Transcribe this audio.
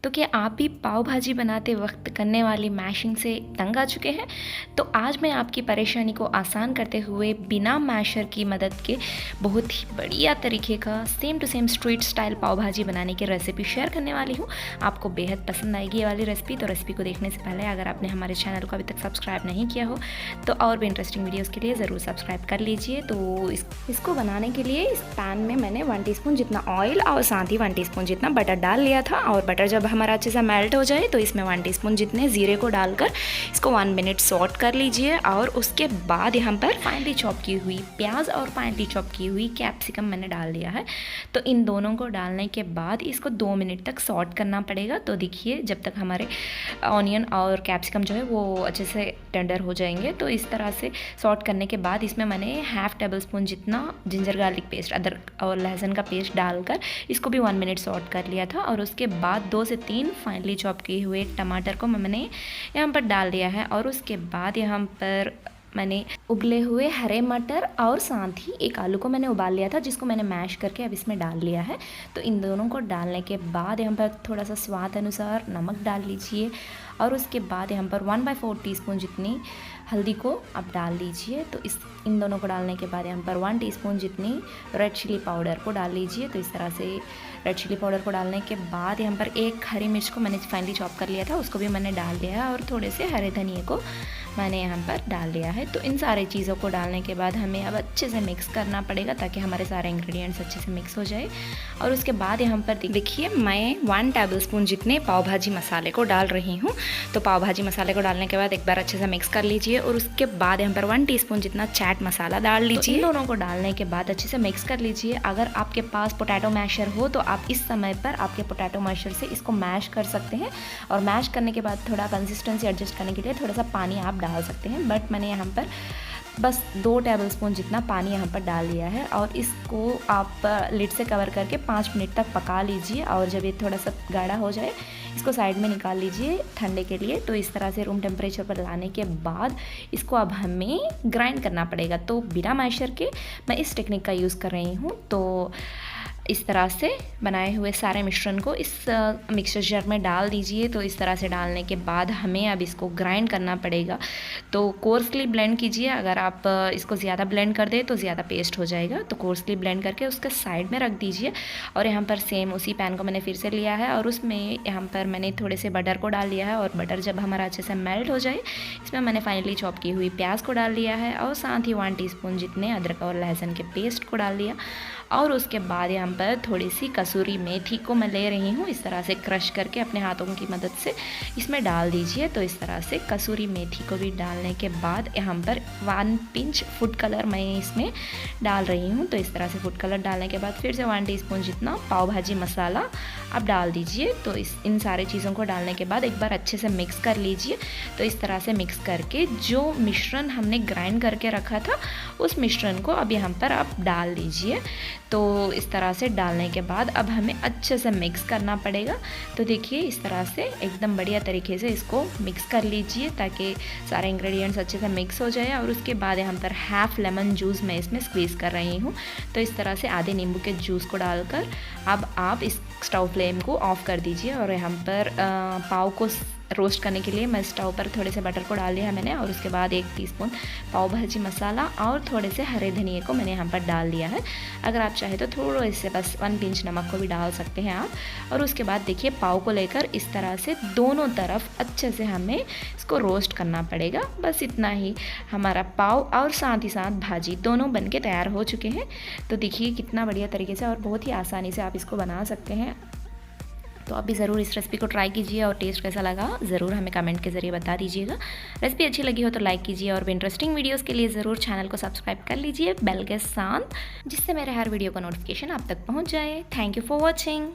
तो क्या आप भी पाव भाजी बनाते वक्त करने वाली मैशिंग से तंग आ चुके हैं? तो आज मैं आपकी परेशानी को आसान करते हुए बिना मैशर की मदद के बहुत ही बढ़िया तरीके का same to same street style pav bhaji बनाने की रेसिपी शेयर करने वाली हूँ। आपको बेहद पसंद आएगी ये वाली रेसिपी। तो रेसिपी को देखने से पहले अगर आपने हमारे चैनल को अभी तक सब्सक्राइब नहीं किया हो तो और भी इंटरेस्टिंग वीडियोज़ के लिए ज़रूर सब्सक्राइब कर लीजिए। तो इसको बनाने के लिए इस पैन में मैंने 1 टीस्पून जितना ऑयल और साथ ही 1 टीस्पून जितना बटर डाल लिया था। और बटर जब हमारा अच्छे से मेल्ट हो जाए तो इसमें 1 टीस्पून जितने ज़ीरे को डालकर इसको 1 मिनट सॉट कर लीजिए। और उसके बाद यहाँ पर फाइनली चॉप की हुई प्याज और फाइनली चॉप की हुई कैप्सिकम मैंने डाल दिया है। तो इन दोनों को डालने के बाद इसको 2 मिनट तक सॉट करना पड़ेगा। तो देखिए जब तक हमारे ऑनियन और कैप्सिकम जो है वो अच्छे से टेंडर हो जाएंगे। तो इस तरह से सॉट करने के बाद इसमें मैंने ½ टेबल स्पून जितना जिंजर गार्लिक पेस्ट, अदरक और लहसुन का पेस्ट डालकर इसको भी 1 मिनट सॉट कर लिया था। और उसके बाद 2 से 3 फाइनली चॉप किए हुए टमाटर को मैंने यहाँ पर डाल दिया है। और उसके बाद यहाँ पर मैंने उबले हुए हरे मटर और साथ ही एक आलू को मैंने उबाल लिया था जिसको मैंने मैश करके अब इसमें डाल लिया है। तो इन दोनों को डालने के बाद यहाँ पर थोड़ा सा स्वाद अनुसार नमक डाल लीजिए। और उसके बाद यहाँ पर 1/4 टीस्पून जितनी हल्दी को आप डाल दीजिए। तो इन दोनों को डालने के बाद यहाँ पर 1 टीस्पून जितनी रेड चिली पाउडर को डाल लीजिए। तो इस तरह से रेड चिली पाउडर को डालने के बाद यहाँ पर एक हरी मिर्च को मैंने फाइनली चॉप कर लिया था, उसको भी मैंने डाल दिया है। और थोड़े से हरे धनिए को मैंने यहाँ पर डाल दिया है। तो इन सारी चीज़ों को डालने के बाद हमें अब अच्छे से मिक्स करना पड़ेगा ताकि हमारे सारे इंग्रेडिएंट्स अच्छे से मिक्स हो जाए। और उसके बाद यहाँ पर देखिए मैं 1 टेबल स्पून जितने पाव भाजी मसाले को डाल रही हूँ। तो पाव भाजी मसाले को डालने के बाद एक बार अच्छे से मिक्स कर लीजिए। और उसके बाद यहाँ पर 1 टीस्पून जितना चाट मसाला डाल लीजिए। इन दोनों को डालने के बाद अच्छे से मिक्स कर लीजिए। अगर आपके पास पोटैटो मैशर हो तो आप इस समय पर आपके पोटैटो मैशर से इसको मैश कर सकते हैं। और मैश करने के बाद थोड़ा कंसिस्टेंसी एडजस्ट करने के लिए थोड़ा सा पानी आप डाल सकते हैं। बट मैंने यहाँ पर बस 2 टेबल स्पून जितना पानी यहाँ पर डाल दिया है। और इसको आप लिड से कवर करके 5 मिनट तक पका लीजिए। और जब ये थोड़ा सा गाढ़ा हो जाए इसको साइड में निकाल लीजिए ठंडे के लिए। तो इस तरह से रूम टेम्परेचर पर लाने के बाद इसको अब हमें ग्राइंड करना पड़ेगा। तो बिना मैशर के मैं इस टेक्निक का यूज़ कर रही हूँ। तो इस तरह से बनाए हुए सारे मिश्रण को इस मिक्सचर जार में डाल दीजिए। तो इस तरह से डालने के बाद हमें अब इसको ग्राइंड करना पड़ेगा। तो कोर्सली ब्लेंड कीजिए। अगर आप इसको ज़्यादा ब्लेंड कर दें तो ज़्यादा पेस्ट हो जाएगा। तो कोर्सली ब्लेंड करके उसके साइड में रख दीजिए। और यहाँ पर सेम उसी पैन को मैंने फिर से लिया है और उसमें यहाँ पर मैंने थोड़े से बटर को डाल दिया है। और बटर जब हमारा अच्छे से मेल्ट हो जाए इसमें मैंने फाइनली चॉप की हुई प्याज को डाल दिया है। और साथ ही 1 टीस्पून जितने अदरक और लहसुन के पेस्ट को डाल दिया। और उसके बाद यहाँ पर थोड़ी सी कसूरी मेथी को मैं ले रही हूँ, इस तरह से क्रश करके अपने हाथों की मदद से इसमें डाल दीजिए। तो इस तरह से कसूरी मेथी को भी डालने के बाद यहाँ पर 1 पिंच फूड कलर मैं इसमें डाल रही हूँ। तो इस तरह से फूड कलर डालने के बाद फिर से 1 टीस्पून जितना पाव भाजी मसाला आप डाल दीजिए। तो इन सारे चीज़ों को डालने के बाद एक बार अच्छे से मिक्स कर लीजिए। तो इस तरह से मिक्स करके जो मिश्रण हमने ग्राइंड करके रखा था उस मिश्रण को अब यहाँ पर आप डाल दीजिए। तो इस तरह से डालने के बाद अब हमें अच्छे से मिक्स करना पड़ेगा। तो देखिए इस तरह से एकदम बढ़िया तरीके से इसको मिक्स कर लीजिए ताकि सारे इंग्रेडिएंट्स अच्छे से मिक्स हो जाए। और उसके बाद यहाँ पर ½ लेमन जूस मैं इसमें स्क्वीज़ कर रही हूँ। तो इस तरह से आधे नींबू के जूस को डालकर अब आप इस स्टोव फ्लेम को ऑफ़ कर दीजिए। और यहाँ पर पाव को रोस्ट करने के लिए मैं स्टोव पर थोड़े से बटर को डाल दिया है मैंने। और उसके बाद 1 टीस्पून पाव भाजी मसाला और थोड़े से हरे धनिए को मैंने यहाँ पर डाल दिया है। अगर आप चाहे तो थोड़ा इससे बस 1 पिंच नमक को भी डाल सकते हैं आप। और उसके बाद देखिए पाव को लेकर इस तरह से दोनों तरफ अच्छे से हमें इसको रोस्ट करना पड़ेगा। बस इतना ही हमारा पाव और साथ ही साथ भाजी दोनों बन के तैयार हो चुके हैं। तो देखिए कितना बढ़िया तरीके से और बहुत ही आसानी से आप इसको बना सकते हैं। तो आप भी ज़रूर इस रेसिपी को ट्राई कीजिए और टेस्ट कैसा लगा ज़रूर हमें कमेंट के ज़रिए बता दीजिएगा। रेसिपी अच्छी लगी हो तो लाइक कीजिए और भी इंटरेस्टिंग वीडियोस के लिए ज़रूर चैनल को सब्सक्राइब कर लीजिए बेल के साथ, जिससे मेरे हर वीडियो का नोटिफिकेशन आप तक पहुंच जाए। Thank you for watching.